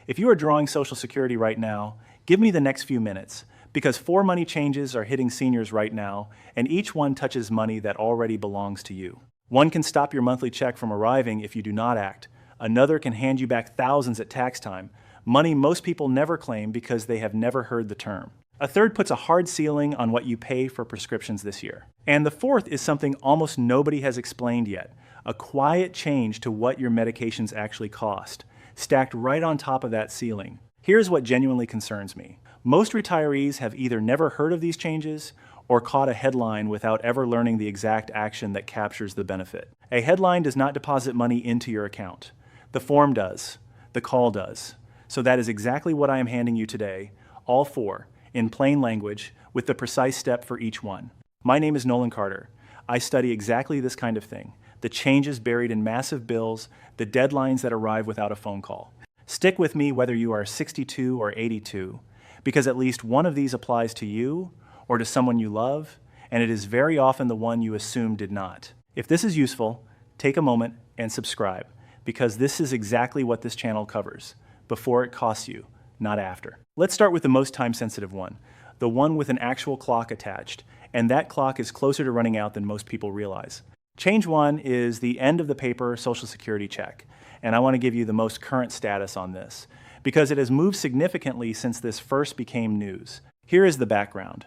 If you are drawing Social Security right now, give me the next few minutes, because 4 money changes are hitting seniors right now, and each one touches money that already belongs to you. One can stop your monthly check from arriving if you do not act. Another can hand you back thousands at tax time, money most people never claim because they have never heard the term. A third puts a hard ceiling on what you pay for prescriptions this year. And the fourth is something almost nobody has explained yet, a quiet change to what your medications actually cost, stacked right on top of that ceiling. Here's what genuinely concerns me. Most retirees have either never heard of these changes or caught a headline without ever learning the exact action that captures the benefit. A headline does not deposit money into your account. The form does. The call does. So that is exactly what I am handing you today, all 4, in plain language, with the precise step for each one. My name is Nolan Carter. I study exactly this kind of thing, the changes buried in massive bills, the deadlines that arrive without a phone call. Stick with me whether you are 62 or 82, because at least one of these applies to you or to someone you love, and it is very often the one you assume did not. If this is useful, take a moment and subscribe, because this is exactly what this channel covers, before it costs you, not after. Let's start with the most time-sensitive one, the one with an actual clock attached, and that clock is closer to running out than most people realize. Change 1 is the end of the paper Social Security check, and I want to give you the most current status on this, because it has moved significantly since this first became news. Here is the background.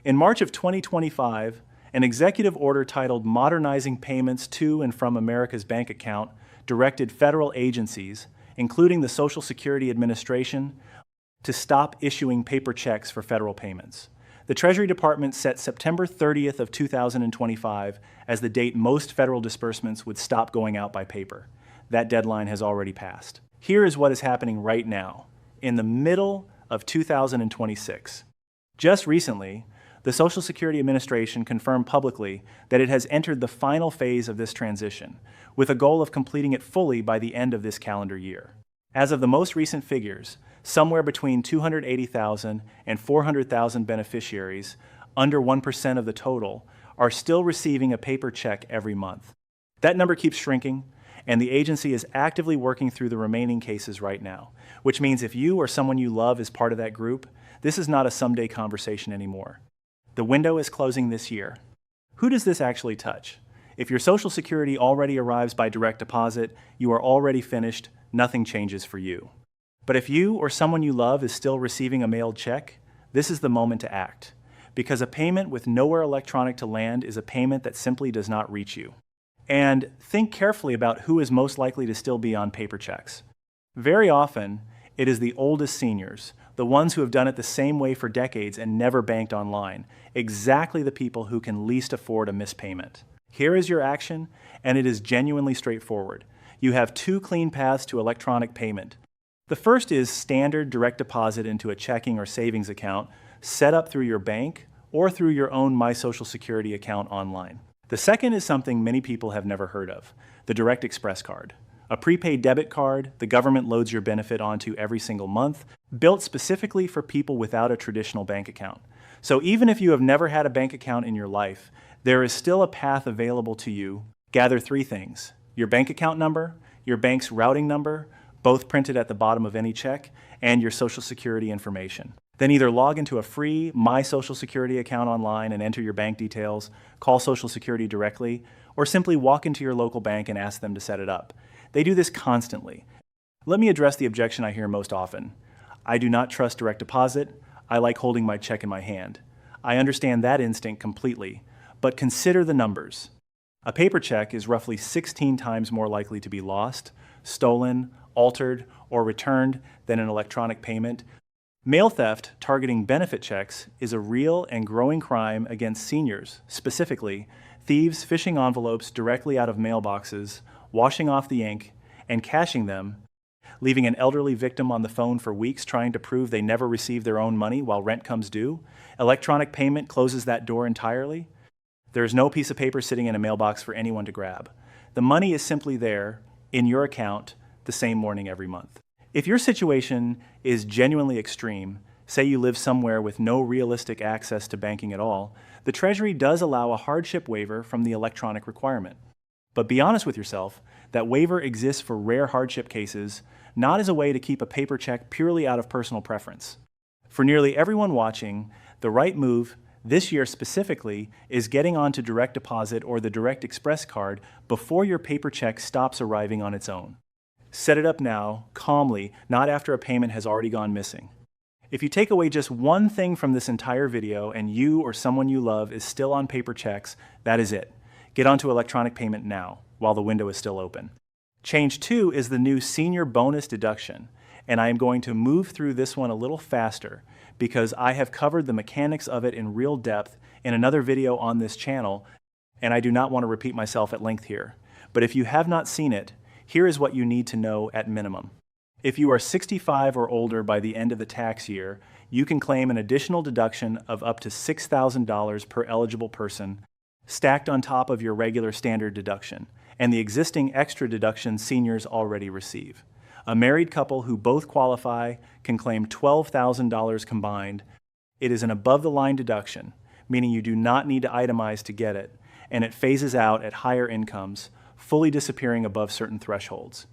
In March of 2025, an executive order titled Modernizing Payments to and from America's Bank Account directed federal agencies, including the Social Security Administration, to stop issuing paper checks for federal payments. The Treasury Department set September 30th of 2025 as the date most federal disbursements would stop going out by paper. That deadline has already passed. Here is what is happening right now, in the middle of 2026. Just recently, the Social Security Administration confirmed publicly that it has entered the final phase of this transition, with a goal of completing it fully by the end of this calendar year. As of the most recent figures, somewhere between 280,000 and 400,000 beneficiaries, under 1% of the total, are still receiving a paper check every month. That number keeps shrinking, and the agency is actively working through the remaining cases right now, which means if you or someone you love is part of that group, this is not a someday conversation anymore. The window is closing this year. Who does this actually touch? If your Social Security already arrives by direct deposit, you are already finished, nothing changes for you. But if you or someone you love is still receiving a mailed check, this is the moment to act, because a payment with nowhere electronic to land is a payment that simply does not reach you. And think carefully about who is most likely to still be on paper checks. Very often, it is the oldest seniors, the ones who have done it the same way for decades and never banked online, exactly the people who can least afford a missed payment. Here is your action, and it is genuinely straightforward. You have 2 clean paths to electronic payment. The first is standard direct deposit into a checking or savings account set up through your bank or through your own My Social Security account online. The second is something many people have never heard of, the Direct Express card. A prepaid debit card the government loads your benefit onto every single month, built specifically for people without a traditional bank account. So even if you have never had a bank account in your life, there is still a path available to you. Gather 3 things: your bank account number, your bank's routing number, both printed at the bottom of any check, and your Social Security information. Then either log into a free My Social Security account online and enter your bank details, call Social Security directly, or simply walk into your local bank and ask them to set it up. They do this constantly. Let me address the objection I hear most often. I do not trust direct deposit. I like holding my check in my hand. I understand that instinct completely, but consider the numbers. A paper check is roughly 16 times more likely to be lost, stolen, altered, or returned than an electronic payment. Mail theft targeting benefit checks is a real and growing crime against seniors, specifically thieves fishing envelopes directly out of mailboxes, washing off the ink, and cashing them, leaving an elderly victim on the phone for weeks trying to prove they never received their own money while rent comes due. Electronic payment closes that door entirely. There is no piece of paper sitting in a mailbox for anyone to grab. The money is simply there, in your account, the same morning every month. If your situation is genuinely extreme, say you live somewhere with no realistic access to banking at all, the Treasury does allow a hardship waiver from the electronic requirement. But be honest with yourself, that waiver exists for rare hardship cases not as a way to keep a paper check purely out of personal preference. For nearly everyone watching, the right move, this year specifically, is getting onto direct deposit or the direct express card before your paper check stops arriving on its own. Set it up now, calmly, not after a payment has already gone missing. If you take away just one thing from this entire video and you or someone you love is still on paper checks, that is it. Get onto electronic payment now, while the window is still open. Change 2 is the new senior bonus deduction, and I am going to move through this one a little faster because I have covered the mechanics of it in real depth in another video on this channel, and I do not want to repeat myself at length here. But if you have not seen it, here is what you need to know at minimum. If you are 65 or older by the end of the tax year, you can claim an additional deduction of up to $6,000 per eligible person, stacked on top of your regular standard deduction, and the existing extra deduction seniors already receive. A married couple who both qualify can claim $12,000 combined. It is an above-the-line deduction, meaning you do not need to itemize to get it, and it phases out at higher incomes, fully disappearing above certain thresholds.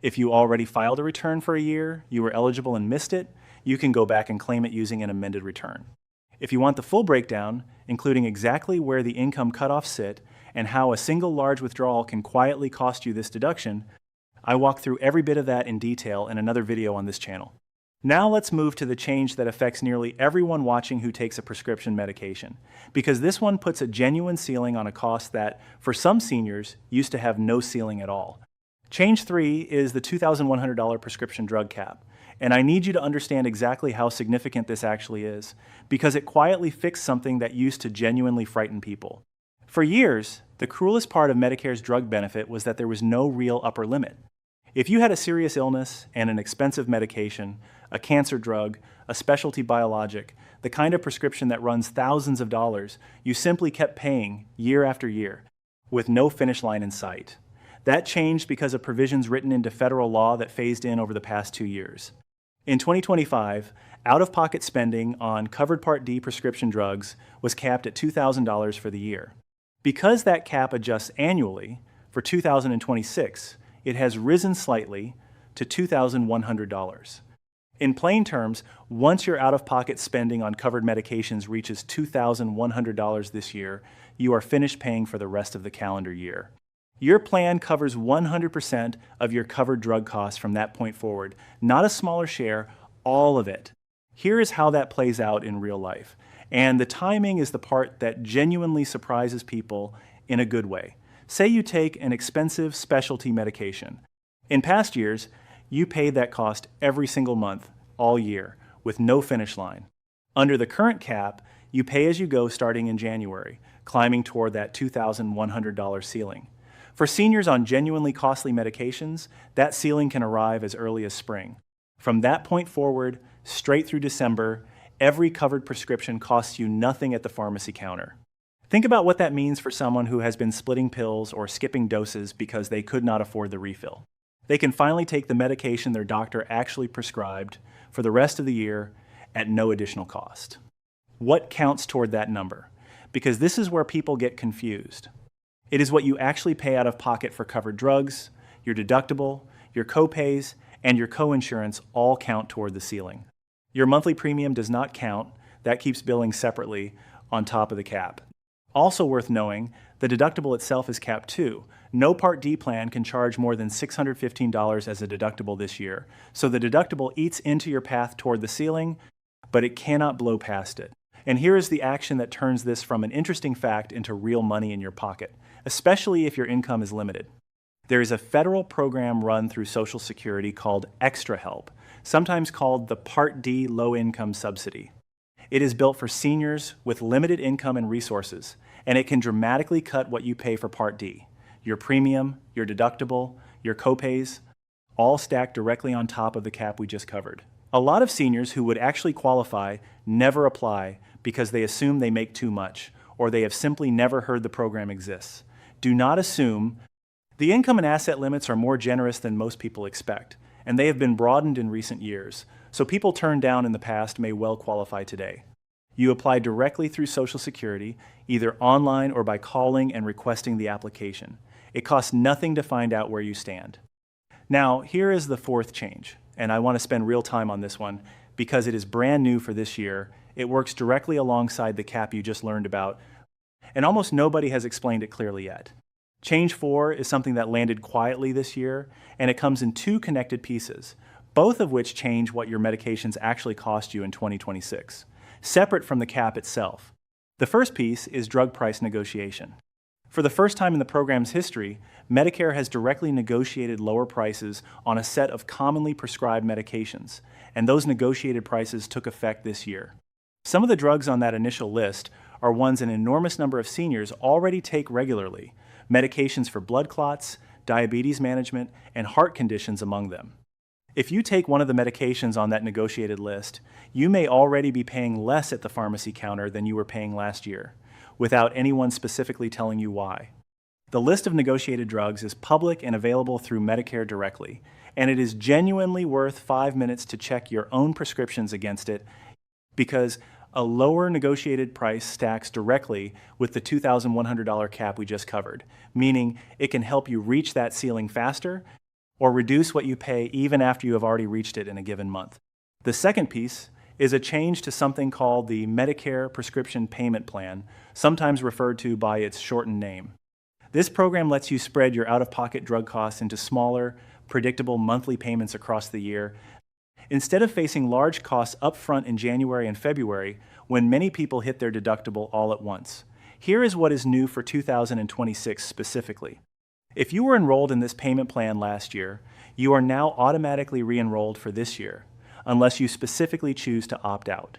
If you already filed a return for a year, you were eligible and missed it, you can go back and claim it using an amended return. If you want the full breakdown, including exactly where the income cutoffs sit and how a single large withdrawal can quietly cost you this deduction, I walk through every bit of that in detail in another video on this channel. Now let's move to the change that affects nearly everyone watching who takes a prescription medication, because this one puts a genuine ceiling on a cost that, for some seniors, used to have no ceiling at all. Change 3 is the $2,100 prescription drug cap, and I need you to understand exactly how significant this actually is, because it quietly fixed something that used to genuinely frighten people. For years, the cruelest part of Medicare's drug benefit was that there was no real upper limit. If you had a serious illness and an expensive medication, a cancer drug, a specialty biologic, the kind of prescription that runs thousands of dollars, you simply kept paying year after year, with no finish line in sight. That changed because of provisions written into federal law that phased in over the past 2 years. In 2025, out-of-pocket spending on covered Part D prescription drugs was capped at $2,000 for the year. Because that cap adjusts annually, for 2026, it has risen slightly to $2,100. In plain terms, once your out-of-pocket spending on covered medications reaches $2,100 this year, you are finished paying for the rest of the calendar year. Your plan covers 100% of your covered drug costs from that point forward, not a smaller share, all of it. Here is how that plays out in real life. And the timing is the part that genuinely surprises people in a good way. Say you take an expensive specialty medication. In past years, you paid that cost every single month, all year, with no finish line. Under the current cap, you pay as you go starting in January, climbing toward that $2,100 ceiling. For seniors on genuinely costly medications, that ceiling can arrive as early as spring. From that point forward, straight through December, every covered prescription costs you nothing at the pharmacy counter. Think about what that means for someone who has been splitting pills or skipping doses because they could not afford the refill. They can finally take the medication their doctor actually prescribed for the rest of the year at no additional cost. What counts toward that number? Because this is where people get confused. It is what you actually pay out of pocket for covered drugs, your deductible, your copays, and your coinsurance all count toward the ceiling. Your monthly premium does not count. That keeps billing separately on top of the cap. Also worth knowing, the deductible itself is capped too. No Part D plan can charge more than $615 as a deductible this year, so the deductible eats into your path toward the ceiling, but it cannot blow past it. And here is the action that turns this from an interesting fact into real money in your pocket, especially if your income is limited. There is a federal program run through Social Security called Extra Help, sometimes called the Part D Low-Income Subsidy. It is built for seniors with limited income and resources, and it can dramatically cut what you pay for Part D. Your premium, your deductible, your copays, all stacked directly on top of the cap we just covered. A lot of seniors who would actually qualify never apply because they assume they make too much, or they have simply never heard the program exists. Do not assume. The income and asset limits are more generous than most people expect, and they have been broadened in recent years, so people turned down in the past may well qualify today. You apply directly through Social Security, either online or by calling and requesting the application. It costs nothing to find out where you stand. Now, here is the fourth change, and I want to spend real time on this one because it is brand new for this year. It works directly alongside the cap you just learned about, and almost nobody has explained it clearly yet. Change 4 is something that landed quietly this year, and it comes in two connected pieces, both of which change what your medications actually cost you in 2026, separate from the cap itself. The first piece is drug price negotiation. For the first time in the program's history, Medicare has directly negotiated lower prices on a set of commonly prescribed medications, and those negotiated prices took effect this year. Some of the drugs on that initial list are ones an enormous number of seniors already take regularly, medications for blood clots, diabetes management, and heart conditions among them. If you take one of the medications on that negotiated list, you may already be paying less at the pharmacy counter than you were paying last year, without anyone specifically telling you why. The list of negotiated drugs is public and available through Medicare directly, and it is genuinely worth 5 minutes to check your own prescriptions against it because a lower negotiated price stacks directly with the $2,100 cap we just covered, meaning it can help you reach that ceiling faster or reduce what you pay even after you have already reached it in a given month. The second piece is a change to something called the Medicare Prescription Payment Plan, sometimes referred to by its shortened name. This program lets you spread your out-of-pocket drug costs into smaller, predictable monthly payments across the year, instead of facing large costs upfront in January and February when many people hit their deductible all at once. Here is what is new for 2026 specifically. If you were enrolled in this payment plan last year, you are now automatically re-enrolled for this year, unless you specifically choose to opt out.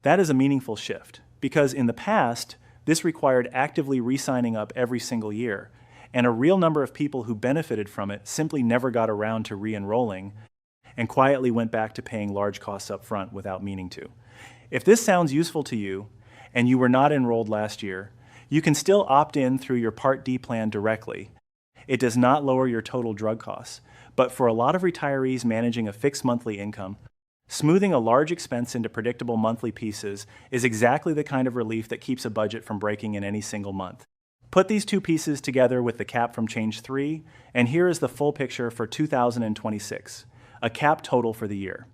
That is a meaningful shift, because in the past, this required actively re-signing up every single year, and a real number of people who benefited from it simply never got around to re-enrolling and quietly went back to paying large costs up front without meaning to. If this sounds useful to you, and you were not enrolled last year, you can still opt in through your Part D plan directly. It does not lower your total drug costs, but for a lot of retirees managing a fixed monthly income, smoothing a large expense into predictable monthly pieces is exactly the kind of relief that keeps a budget from breaking in any single month. Put these two pieces together with the cap from Change 3, and here is the full picture for 2026, a cap total for the year.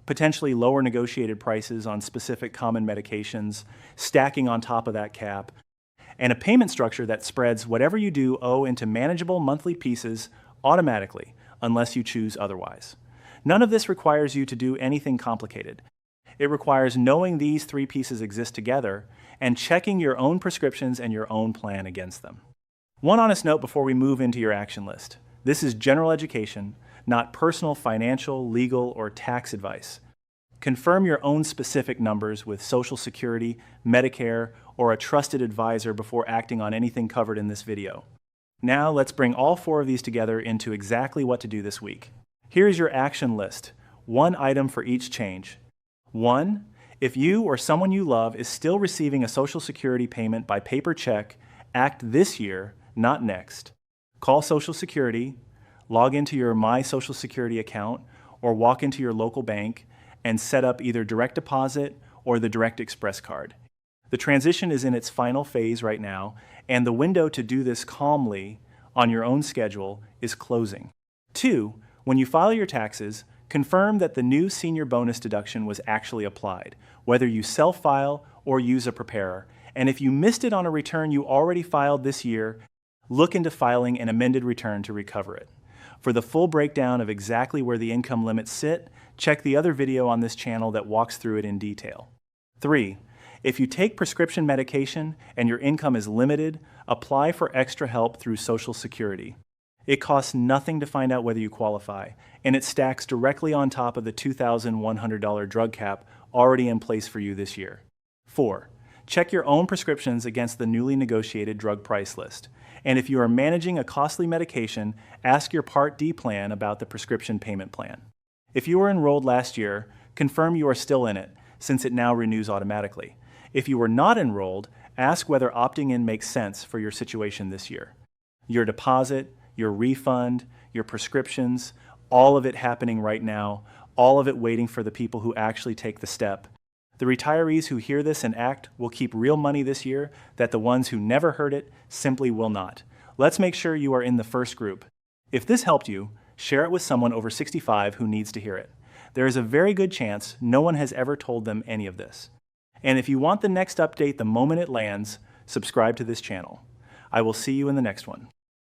Potentially lower negotiated prices on specific common medications, stacking on top of that cap, and a payment structure that spreads whatever you do owe into manageable monthly pieces automatically, unless you choose otherwise. None of this requires you to do anything complicated. It requires knowing these three pieces exist together and checking your own prescriptions and your own plan against them. One honest note before we move into your action list. This is general education, not personal financial, legal, or tax advice. Confirm your own specific numbers with Social Security, Medicare, or a trusted advisor before acting on anything covered in this video. Now let's bring all four of these together into exactly what to do this week. Here is your action list, one item for each change. 1. If you or someone you love is still receiving a Social Security payment by paper check, act this year, not next. Call Social Security, log into your My Social Security account, or walk into your local bank and set up either direct deposit or the Direct Express card. The transition is in its final phase right now, and the window to do this calmly on your own schedule is closing. 2. When you file your taxes, confirm that the new senior bonus deduction was actually applied, whether you self-file or use a preparer. And if you missed it on a return you already filed this year, look into filing an amended return to recover it. For the full breakdown of exactly where the income limits sit, check the other video on this channel that walks through it in detail. 3. If you take prescription medication and your income is limited, apply for extra help through Social Security. It costs nothing to find out whether you qualify, and it stacks directly on top of the $2,100 drug cap already in place for you this year. 4. Check your own prescriptions against the newly negotiated drug price list. And if you are managing a costly medication, ask your Part D plan about the prescription payment plan. If you were enrolled last year, confirm you are still in it, since it now renews automatically. If you were not enrolled, ask whether opting in makes sense for your situation this year. Your deposit, your refund, your prescriptions, all of it happening right now, all of it waiting for the people who actually take the step. The retirees who hear this and act will keep real money this year that the ones who never heard it simply will not. Let's make sure you are in the first group. If this helped you, Share it with someone over 65 who needs to hear it. There is a very good chance no one has ever told them any of this. And if you want the next update the moment it lands, subscribe to this channel. I will see you in the next one.